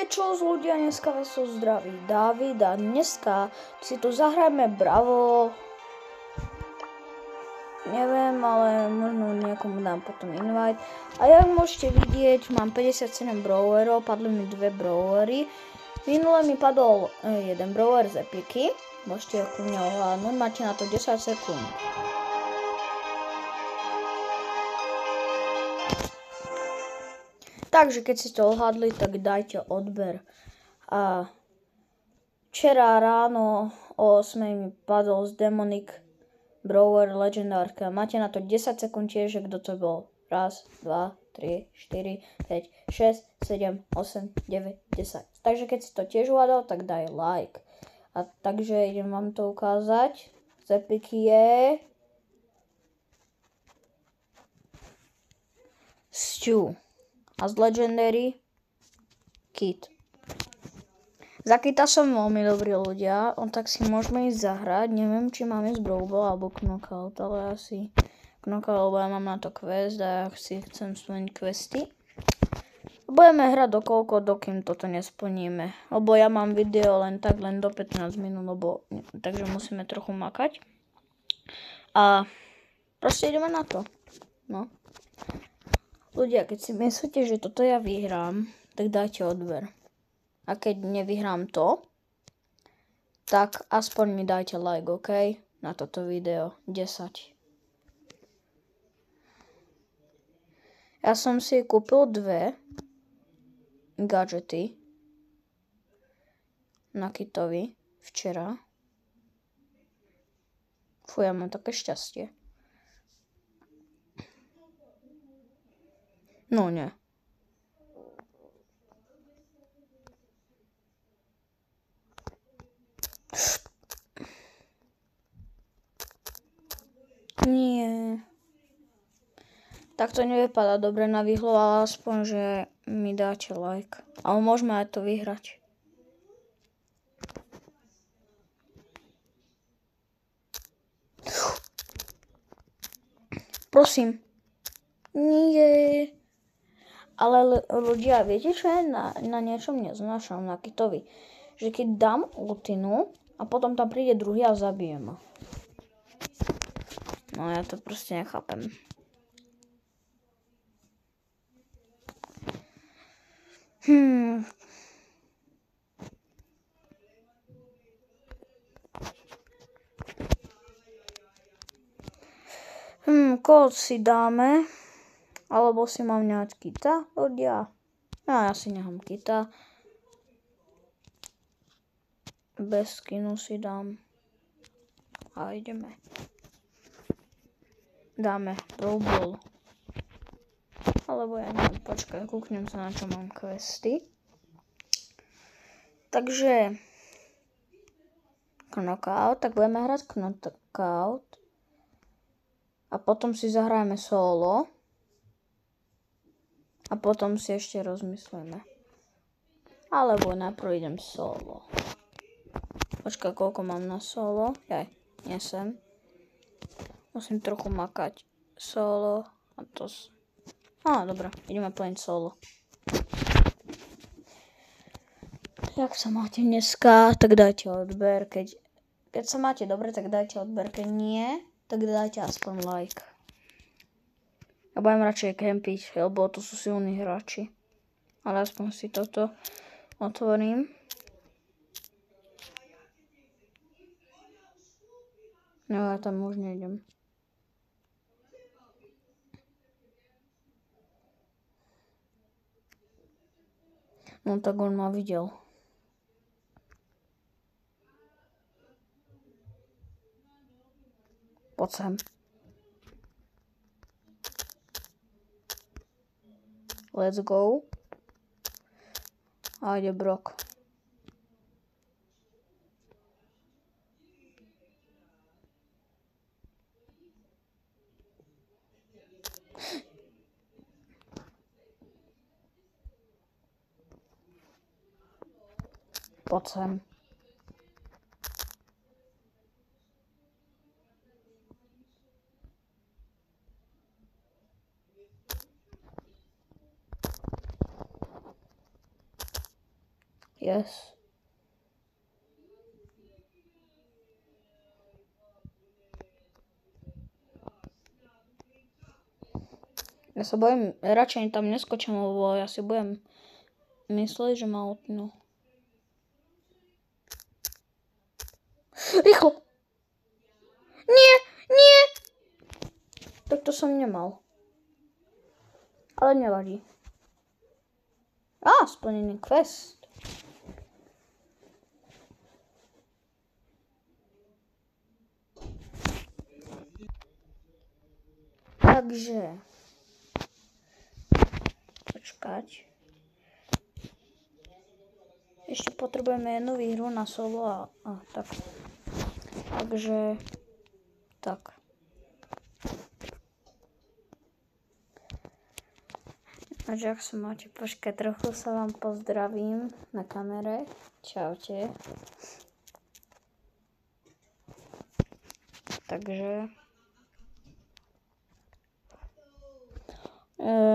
Čo z ľudia, dneska vás so zdraví David a dneska si tu zahrajeme Bravo. Neviem, ale možno niekomu dám potom invite. A jak môžete vidieť, mám 57 brawlerov, padli mi 2 brawlery. Minule mi padol jeden brawler z epiky, môžete ho ku mne ohľadnúť, máte na to 10 sekúnd. Takže keď si to ohľadli, tak dajte odber. A včera ráno o 8 mi padol z Demonic Brawler legendárka. Máte na to 10 sekúnd tiež, kto to bol. 1, 2, 3, 4, 5, 6, 7, 8, 9, 10. Takže keď si to tiež uhľadal, tak daj like. A takže idem vám to ukázať. Z epiky je Stu. A z Legendary Kit. Za Kita som veľmi dobrý ľudia, tak si môžeme ísť zahrať. Neviem, či máme z Brawl Ball alebo Knockout, ale asi Knockout, lebo ja mám na to quest a ja si chcem splniť questy. Budeme hrať dokoľko, dokým toto nesplníme. Lebo ja mám video len do 15 minút, takže musíme trochu makať. A proste ideme na to. No. Ľudia, keď si myslíte, že toto ja vyhrám, tak dajte odber. A keď nevyhrám to, tak aspoň mi dajte like, OK? Na toto video. 10. Ja som si kúpil 2 gadgety na Kitovi včera. Fú, ja mám také šťastie. No nie. Nie. Tak to nevypadá dobre na výhľad, ale aspoň, že mi dáte like. Ale môžeme aj to vyhrať. Prosím. Nie. Ale ľudia, viete, čo je na niečom neznášam, na Kitovi? Že keď dám ultinu a potom tam príde druhý a zabije ma. No ja to proste nechápem. Kód si dáme. Alebo si mám nehať Kita, ľudia. Ja si nechám Kita. Bez skinu si dám. A ideme. Dáme Brawl Ball. Alebo ja neviem, počkaj, kúknem sa, na čo mám questy. Takže Knockout, tak budeme hrať Knockout. A potom si zahrajeme solo. A potom si ešte rozmyslíme. Alebo najprv idem solo. Počkaj, koľko mám na solo? Jaj, nesem. Musím trochu makať solo. A to... Dobre, ideme plniť solo. Jak sa máte dneska, tak dajte odber. Keď sa máte dobre, tak dajte odber. Keď nie, tak dajte aspoň like. Ja budem radšej kempiť, lebo to sú silní hráči. Ale aspoň si toto otvorím. No ja tam už nejdem. No tak on ma videl. Poď sem. Let's go. A ide Brock. Poď sem. Yes. Ja sa bojím, radšej tam neskočím, lebo ja si budem myslieť, že ma utnú. Rýchlo! Nie, nie! Tak to som nemal. Ale nevadí. Splnený quest. Takže... Počkať. Ešte potrebujeme jednu výhru na solo a tak. Takže... Tak. Takže ak sa máte, počkať, trochu sa vám pozdravím na kamere. Čaute. Takže...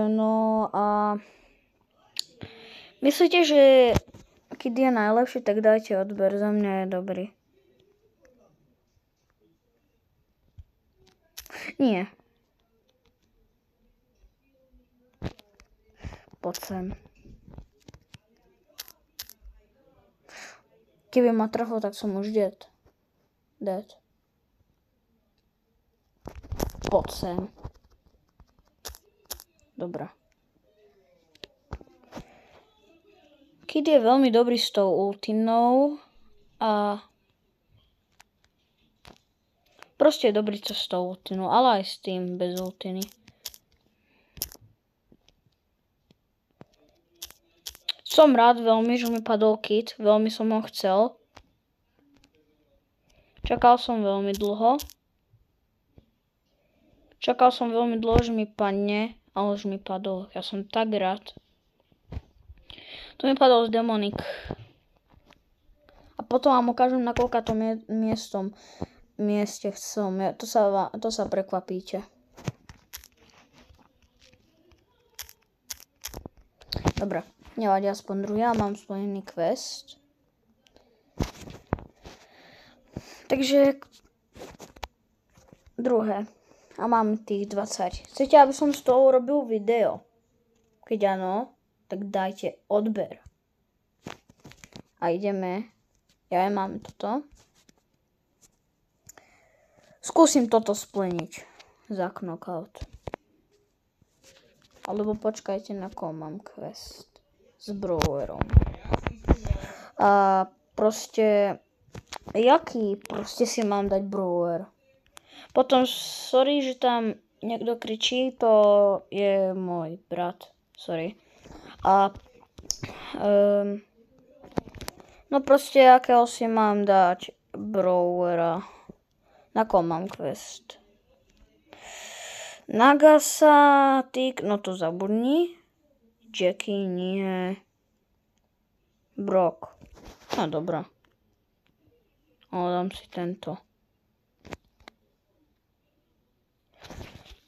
No a... Myslíte, že keď je najlepší, tak dajte odber. Za mňa je dobrý. Nie. Poď sem. Keby ma trhlo, tak som už dead. Poď sem. Dobre. Kid je veľmi dobrý s tou ultinou a proste je dobrý s tou ultinou, ale aj s tým bez ultiny. Som rád veľmi, že mi padol Kid, veľmi som ho chcel. Čakal som veľmi dlho, že mi padne, ale už mi padol. Ja som tak rád. Tu mi padol z Demonic. A potom vám ukážem, na koľka to mieste som. To sa prekvapíte. Dobre, nevadí, aspoň druhý. Ja mám splnený quest. Takže druhé. A mám tých 20. Chcete, aby som z toho urobil video? Keď áno, tak dajte odber. A ideme. Ja aj mám toto. Skúsim toto splniť. Za knockout. Alebo počkajte, na kom mám quest. S Brawlerom. A proste... Jaký proste si mám dať Brawler? Potom, sorry, že tam niekto kričí, to je môj brat. Sorry. A no proste, akého si mám dať Brawlera. Na kom mám quest? Nagasa, Tick, no to zabudni. Jackie, nie. Brock. No dobrá. Ale dám si tento.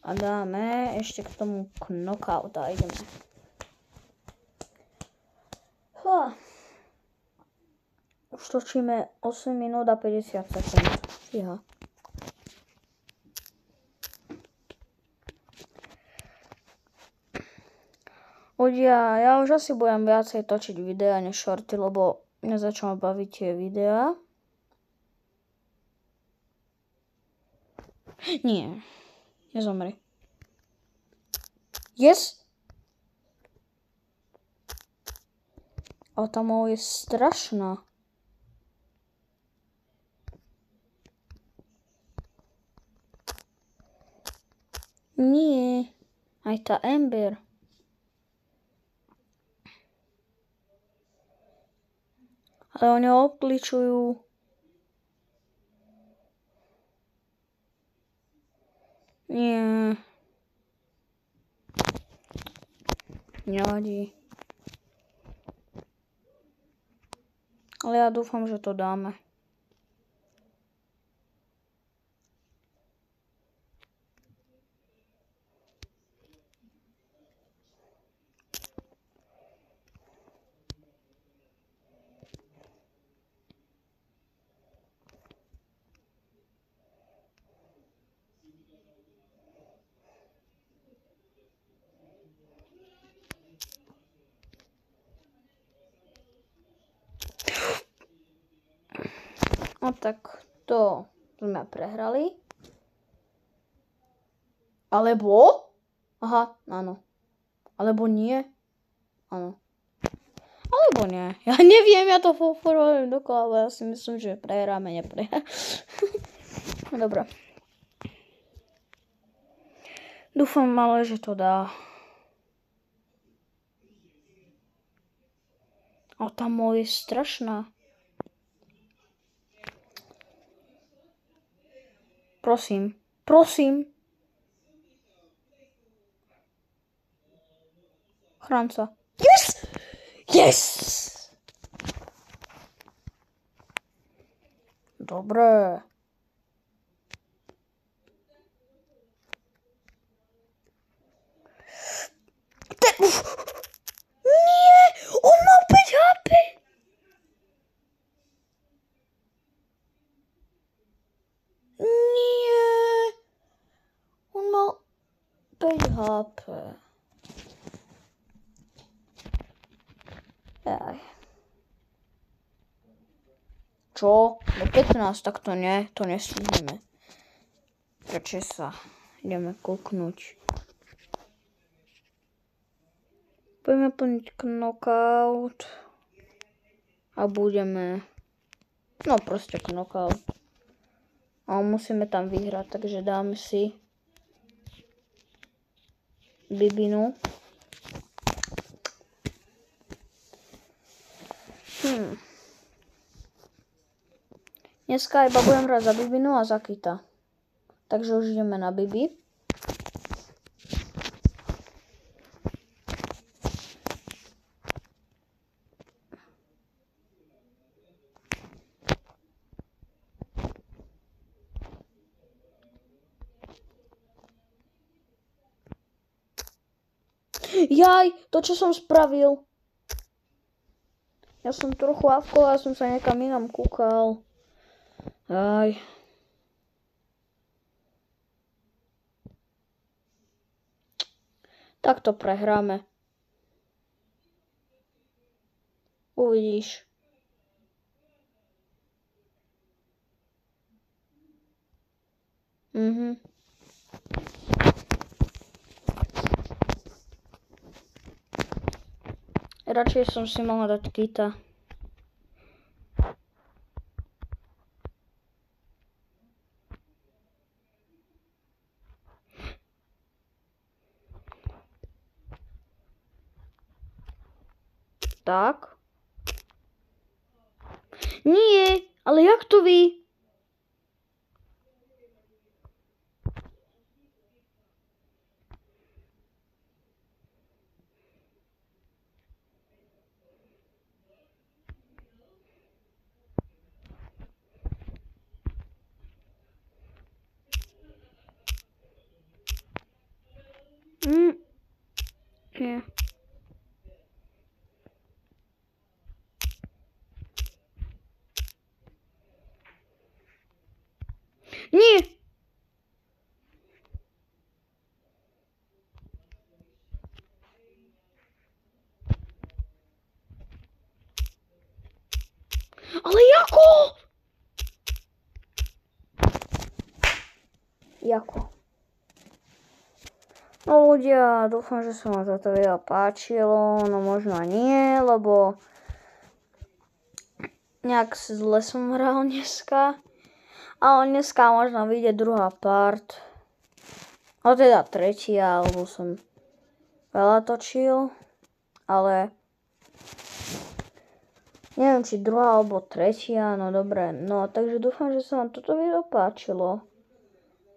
A dáme ešte k tomu knockout a ideme. Už točíme 8 minút a 50 sekúnd. Fíha. Ľudia, ja už asi budem viacej točiť videa než shorty, lebo mňa začalo baviť tie videá. Nie. Nezomri. Yes? Ale tá mou je strašná. Nie. Aj tá Ember. Ale oni obličujú. Nie. Nevadí. Ale ja dúfam, že to dáme. No tak to sme prehrali. Alebo? Aha, áno. Alebo nie? Áno. Alebo nie. Ja neviem, ja to formujem dokola, ale ja si myslím, že prehráme, neprehráme. No dobré. Dúfam ale, že to dá. A tá môj je strašná. Prosím. Chrán sa. Yes! Dobre. Nie! On mal 5 HP! Nie! On mal 5 HP. Aj. Čo? Do 15, tak to nie, to nestihneme. Radšej sa ideme kúknuť. Poďme plniť knockout. A budeme... No proste knockout. A musíme tam vyhrať, takže dáme si Bibinu. Dneska iba budem hrať za Bibinu a za Kita. Takže už ideme na Bibi. Jaj, to čo som spravil. Ja som trochu avkol a som sa niekam inám kúkal. Jaj. Tak to prehráme. Uvidíš. Radšej som si mohla dať Kita. Tak. Nie, ale jak to vy? Nie. Nie. Ale jako? Jako? No ľudia, dúfam, že sa vám toto video páčilo, no možno nie, lebo nejak zle som hral dneska. Ale dneska možno vyjde druhá part. No teda tretia, lebo som veľa točil. Ale neviem, či druhá alebo tretia, no dobre. No takže dúfam, že sa vám toto video páčilo.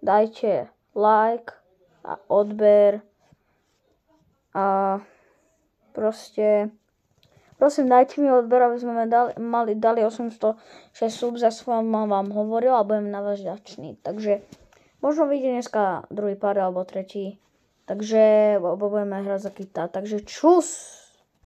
Dajte like a odber. A proste... Prosím, dajte mi odber, aby sme dali 806 sub, za som vám hovoril a budem na vás vďačný. Takže možno vyjde dneska druhý pár alebo tretí. Takže budeme hrať za Kita. Takže čus!